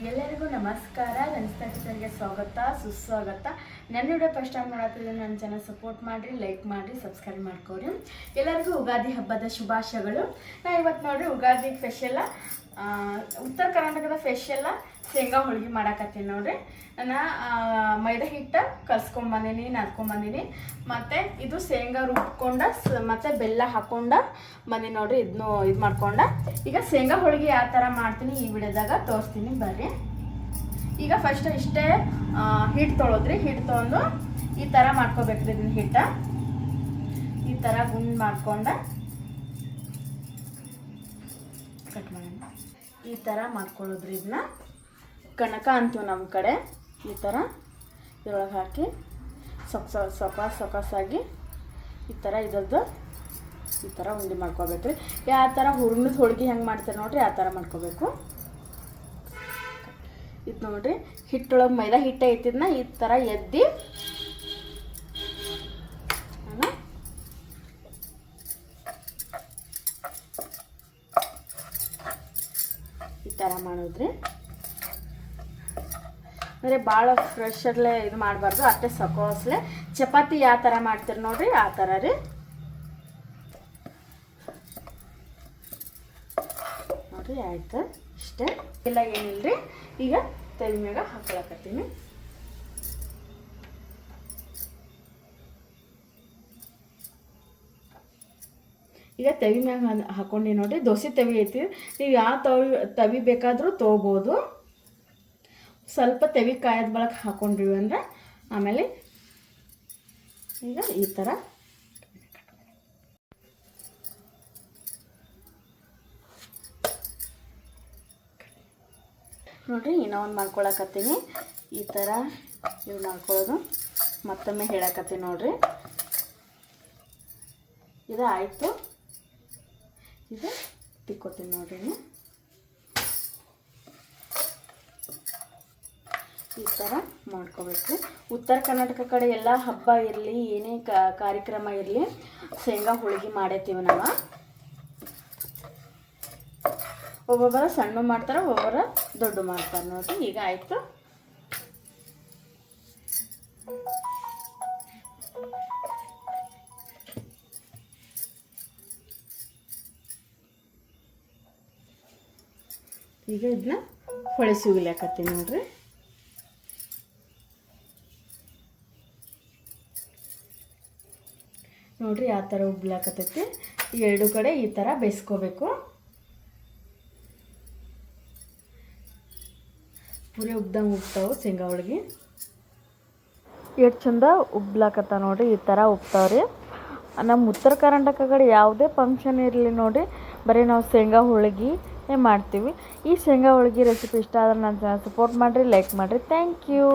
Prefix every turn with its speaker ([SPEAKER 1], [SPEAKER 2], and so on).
[SPEAKER 1] ಎಲ್ಲರಿಗೂ ನಮಸ್ಕಾರ. ಗಣಿತ ಕಿಚನ್ಗೆ ಸ್ವಾಗತ ಸುಸ್ವಾಗತ. ನನ್ನ ವಿಡಿಯೋ ಫಸ್ಟ್ ಟೈಮ್ ನೋಡತ್ತಿದ್ರೆ ನನ್ನ ಚಾನಲ್ ಸಪೋರ್ಟ್ ಮಾಡಿರಿ, ಲೈಕ್ ಮಾಡಿರಿ, ಸಬ್ಸ್ಕ್ರೈಬ್ ಮಾಡ್ಕೊರಿ. ಎಲ್ಲರಿಗೂ ಯುಗಾದಿ ಹಬ್ಬದ ಶುಭಾಶಯಗಳು. ನಾ ಇವತ್ತು ನೋಡಿರಿ ಯುಗಾದಿ ಸ್ಪೆಷಲ್ಲ ಉತ್ತರ ಕರ್ನಾಟಕದ ಸ್ಪೆಷಲ್ಲ ಶೇಂಗಾ ಹೋಳಿಗೆ ಮಾಡಾಕತ್ತೀನಿ ನೋಡ್ರಿ. ನಾನು ಮೈದಾ ಹಿಟ್ಟು ಕಲ್ಸ್ಕೊಂಡ್ಬಂದೀನಿ, ನಾದ್ಕೊಂಡ್ಬಂದೀನಿ. ಮತ್ತು ಇದು ಶೇಂಗಾ ರುಬ್ಕೊಂಡ ಮತ್ತು ಬೆಲ್ಲ ಹಾಕ್ಕೊಂಡ ಬಂದೀನಿ ನೋಡ್ರಿ. ಇದನ್ನು ಇದು ಮಾಡ್ಕೊಂಡ ಈಗ ಶೇಂಗಾ ಹೋಳಿಗೆ ಯಾವ ಥರ ಮಾಡ್ತೀನಿ ಈ ವಿಡಿಯೋದಾಗ ತೋರಿಸ್ತೀನಿ ಬರ್ರಿ. ಈಗ ಫಸ್ಟ್ ಇಷ್ಟೇ ಹಿಟ್ಟು ತೊಳೋದ್ರಿ. ಹಿಟ್ಟು ತೊಗೊಂಡು ಈ ಥರ ಮಾಡ್ಕೋಬೇಕ್ರಿ. ಇದನ್ನ ಹಿಟ್ಟ ಈ ಥರ ಗುಂಡು ಮಾಡ್ಕೊಂಡ ಕಟ್ ಮಾಡೋಣ. ಈ ಥರ ಮಾಡ್ಕೊಳ್ಳೋದ್ರಿ. ಇದನ್ನ ಕನಕ ಅಂತೀವಿ ನಮ್ಮ ಕಡೆ. ಈ ಥರ ಇದ್ರೊಳಗೆ ಹಾಕಿ ಸೊಕಾಸಾಗಿ ಈ ಥರ ಇದ್ರದ್ದು ಈ ಥರ ಉಂಡೆ ಮಾಡ್ಕೋಬೇಕ್ರಿ. ಯಾವ ಥರ ಹೂರ್ಣದ ಹೋಳಿಗೆ ಹೆಂಗೆ ಮಾಡ್ತಾರೆ ನೋಡ್ರಿ ಆ ಥರ ಮಾಡ್ಕೋಬೇಕು. ಇದು ನೋಡ್ರಿ ಹಿಟ್ಟೊಳಗೆ ಮೈದಾ ಹಿಟ್ಟು ಐತಿದ್ನ ಈ ಥರ ಎದ್ದಿ ಈ ಥರ ಮಾಡೋದ್ರಿ. ಅಂದರೆ ಭಾಳ ಫ್ರೆಶರ್ಲೆ ಇದು ಮಾಡಬಾರ್ದು, ಅಷ್ಟೇ ಸಕೋಸ್ಲೆ. ಚಪಾತಿ ಯಾವ ಥರ ಮಾಡ್ತೀರಿ ನೋಡ್ರಿ ಆ ಥರ ರೀ. ನೋಡ್ರಿ ಆಯ್ತು ಇಷ್ಟೇ. ಇಲ್ಲ ಏನಿಲ್ಲರಿ. ಈಗ ತವಿ ಮ್ಯಾಗ ಹಾಕೊಳಕತ್ತೀನಿ. ಈಗ ತವಿ ಮ್ಯಾಗ ಹಾಕೊಂಡು ನೋಡ್ರಿ. ದೋಸೆ ತವಿ ಐತಿ, ನೀವು ಯಾವ ತವಿ ಬೇಕಾದರೂ ತೊಗೋಬೋದು. ಸ್ವಲ್ಪ ತವಿ ಕಾಯದ ಬಳಕ ಹಾಕೊಂಡ್ರಿ ಅಂದ್ರೆ ಆಮೇಲೆ ಈಗ ಈ ಥರ ನೋಡ್ರಿ. ಇನ್ನೂ ಒಂದು ಮಾಡ್ಕೊಳಕತ್ತೀನಿ. ಈ ಥರ ಇವು ಮಾಡ್ಕೊಳ್ಳೋದು ಮತ್ತೊಮ್ಮೆ ಹೇಳಕತ್ತೀನಿ ನೋಡ್ರಿ. ಇದು ಆಯಿತು. ಇದು ತಿಕ್ಕೋತೀನಿ ನೋಡ್ರಿ. ಈ ಥರ ಮಾಡ್ಕೋಬೇಕು. ಉತ್ತರ ಕರ್ನಾಟಕ ಕಡೆ ಎಲ್ಲ ಹಬ್ಬ ಇರಲಿ ಏನೇ ಕಾರ್ಯಕ್ರಮ ಇರಲಿ ಶೇಂಗಾ ಹೋಳಿಗೆ ಮಾಡೇತೀವಿ ನಾವು. ಒಬ್ಬೊಬ್ಬರ ಸಣ್ಣ ಮಾಡ್ತಾರೆ, ಒಬ್ಬೊಬ್ಬರ ದೊಡ್ಡ ಮಾಡ್ತಾರೆ ನೋಡ್ರಿ. ಈಗ ಆಯಿತು. ಈಗ ಇದನ್ನ ಹೊಳಿಸಿ ಉಗಿಲಾಕತ್ತೀನಿ ನೋಡ್ರಿ. ನೋಡ್ರಿ ಯಾವ ಥರ ಉಬ್ಲಾಕತ್ತೈತಿ. ಎರಡು ಕಡೆ ಈ ಥರ ಬೇಯಿಸ್ಕೋಬೇಕು. ಪೂರಿ ಉಬ್ದಂಗೆ ಉಬ್ತಾವೆ ಶೇಂಗಾ ಹೋಳಿಗೆ. ಎಷ್ಟು ಚಂದ ಉಬ್ಲಾಕತ್ತ ನೋಡ್ರಿ. ಈ ಥರ ಉಬ್ತಾವ್ರಿ. ನಮ್ಮ ಉತ್ತರ ಕರ್ನಾಟಕ ಕಡೆ ಯಾವುದೇ ಫಂಕ್ಷನ್ ಇರಲಿ ನೋಡಿರಿ ಬರೀ ನಾವು ಶೇಂಗಾ ಹೋಳಿಗೆ ಮಾಡ್ತೀವಿ. ಈ ಶೇಂಗಾ ಹೋಳಿಗೆ ರೆಸಿಪಿ ಇಷ್ಟ ಆದ್ರೆ ನನ್ನ ಚಾನಲ್ ಸಪೋರ್ಟ್ ಮಾಡಿರಿ, ಲೈಕ್ ಮಾಡಿರಿ. Thank you.